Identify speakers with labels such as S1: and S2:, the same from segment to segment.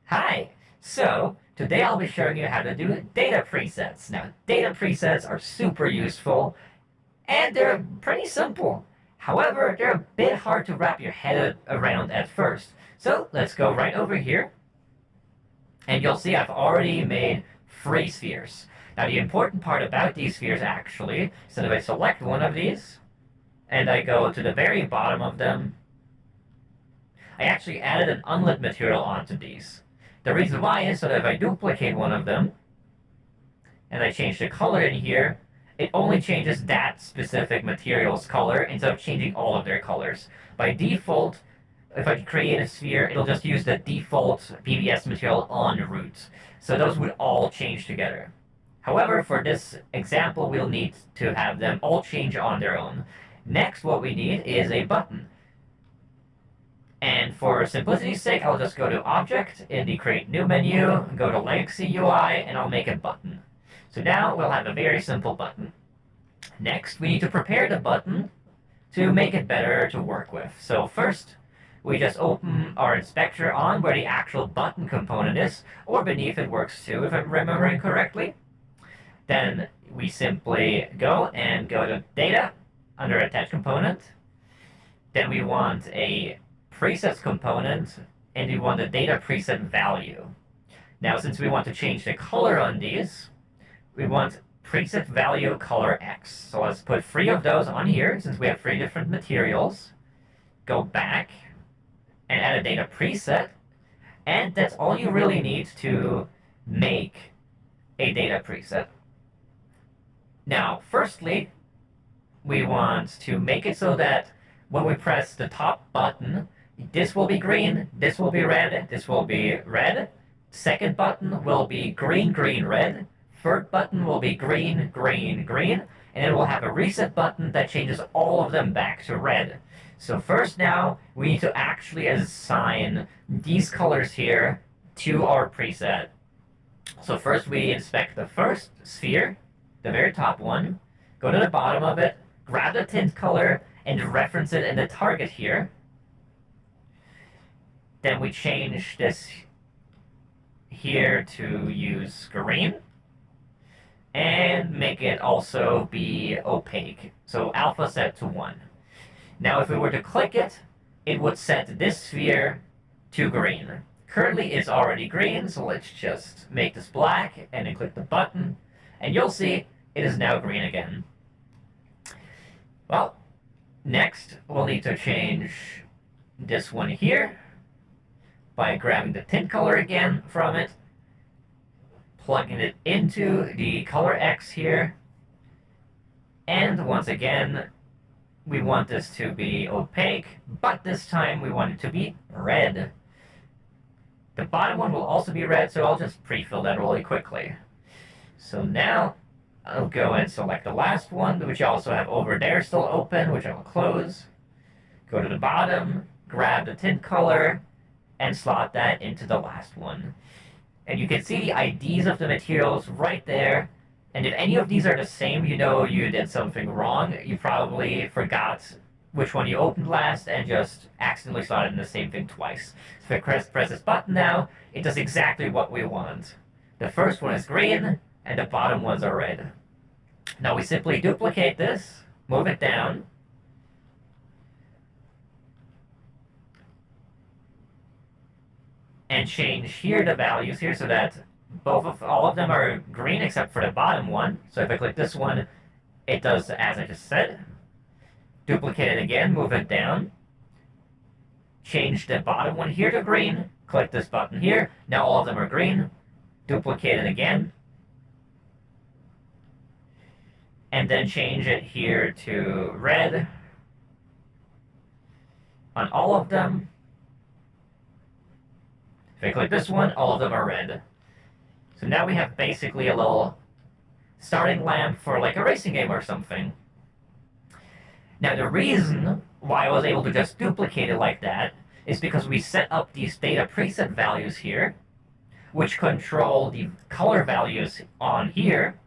S1: Hi! So, today I'll be showing you how to do data presets. Now, data presets are super useful, and they're pretty simple. However, they're a bit hard to wrap your head around at first. So, let's go right over here, and you'll see I've already made 3 spheres. Now, the important part about these spheres, actually, is that if I select one of these, and I go to the very bottom of them, I actually added an unlit material onto these. The reason why is so that if I duplicate one of them, and I change the color in here, it only changes that specific material's color instead of changing all of their colors. By default, if I create a sphere, it'll just use the default PBS material on root. So those would all change together. However, for this example, we'll need to have them all change on their own. Next, what we need is a button. And for simplicity's sake, I'll just go to Object in the Create New menu, go to Legacy UI, and I'll make a button. So now we'll have a very simple button. Next, we need to prepare the button to make it better to work with. So first, we just open our inspector on where the actual button component is, or beneath it works too, if I'm remembering correctly. Then we simply go to Data, under Attach Component. Then we want a presets component, and we want the data preset value. Now, since we want to change the color on these, we want preset value color X. So let's put 3 of those on here, since we have 3 different materials. Go back and add a data preset, and that's all you really need to make a data preset. Now, firstly, we want to make it so that when we press the top button, this will be green, this will be red, this will be red. Second button will be green, green, red. Third button will be green, green, green. And it will have a reset button that changes all of them back to red. So first now, we need to actually assign these colors here to our preset. So first we inspect the first sphere, the very top one, go to the bottom of it, grab the tint color, and reference it in the target here. Then we change this here to use green, and make it also be opaque. So alpha set to 1. Now if we were to click it, it would set this sphere to green. Currently it's already green, so let's just make this black, and then click the button, and you'll see it is now green again. Well, next we'll need to change this one here by grabbing the tint color again from it, plugging it into the color X here, and once again, we want this to be opaque, but this time we want it to be red. The bottom one will also be red, so I'll just pre-fill that really quickly. So now, I'll go and select the last one, which I also have over there still open, which I will close. Go to the bottom, grab the tint color, and slot that into the last one. And you can see the IDs of the materials right there. And if any of these are the same, you know you did something wrong. You probably forgot which one you opened last and just accidentally slotted in the same thing twice. So if I press this button now, it does exactly what we want. The first one is green, and the bottom ones are red. Now we simply duplicate this, move it down, and change here the values here so that all of them are green except for the bottom one. So if I click this one, it does as I just said. Duplicate it again, move it down, change the bottom one here to green, click this button here, now all of them are green, duplicate it again, and then change it here to red on all of them. If I click this one, all of them are red. So now we have basically a little starting lamp for like a racing game or something. Now the reason why I was able to just duplicate it like that is because we set up these data preset values here, which control the color values on here,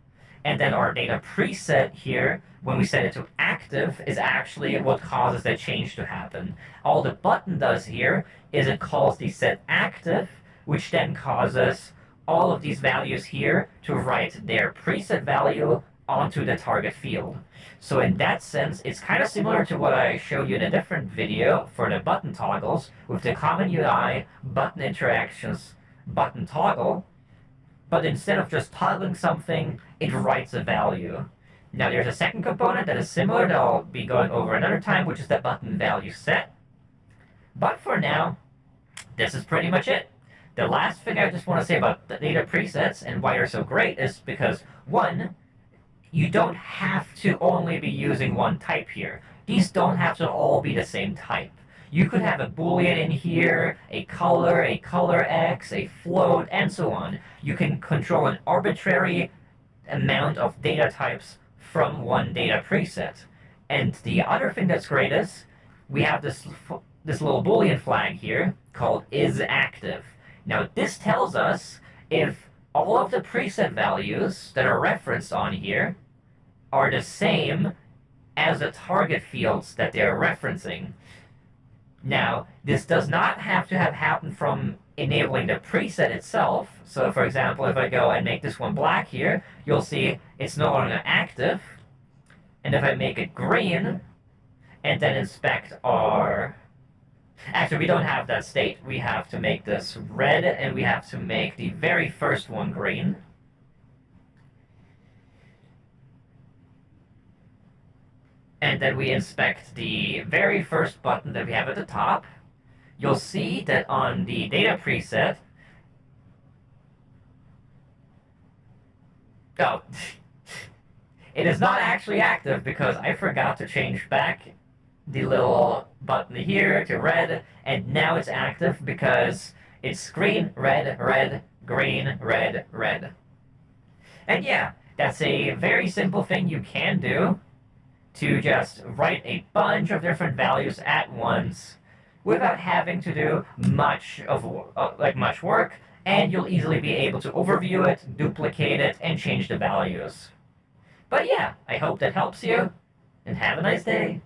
S1: and then our data preset here, when we set it to active, is actually what causes that change to happen. All the button does here is it calls the set active which then causes all of these values here to write their preset value onto the target field. So in that sense, it's kind of similar to what I showed you in a different video for the button toggles with the common UI button interactions button toggle, but instead of just toggling something, it writes a value. Now there's a second component that is similar that I'll be going over another time, which is the button value set. But for now, this is pretty much it. The last thing I just want to say about the data presets and why they're so great is because, one, you don't have to only be using one type here. These don't have to all be the same type. You could have a boolean in here, a color X, a float, and so on. You can control an arbitrary amount of data types from one data preset. And the other thing that's great is we have this little boolean flag here called isActive. Now this tells us if all of the preset values that are referenced on here are the same as the target fields that they're referencing. Now, this does not have to have happened from enabling the preset itself. So for example, if I go and make this one black here, you'll see it's no longer active. And if I make it green, and then inspect our... Actually, we don't have that state. We have to make this red, and we have to make the very first one green. And then we inspect the very first button that we have at the top. You'll see that on the data preset... Oh, it is not actually active because I forgot to change back the little button here to red, and now it's active because it's green, red, red, green, red, red. And yeah, that's a very simple thing you can do to just write a bunch of different values at once without having to do much work, and you'll easily be able to overview it, duplicate it, and change the values. But yeah, I hope that helps you, and have a nice day.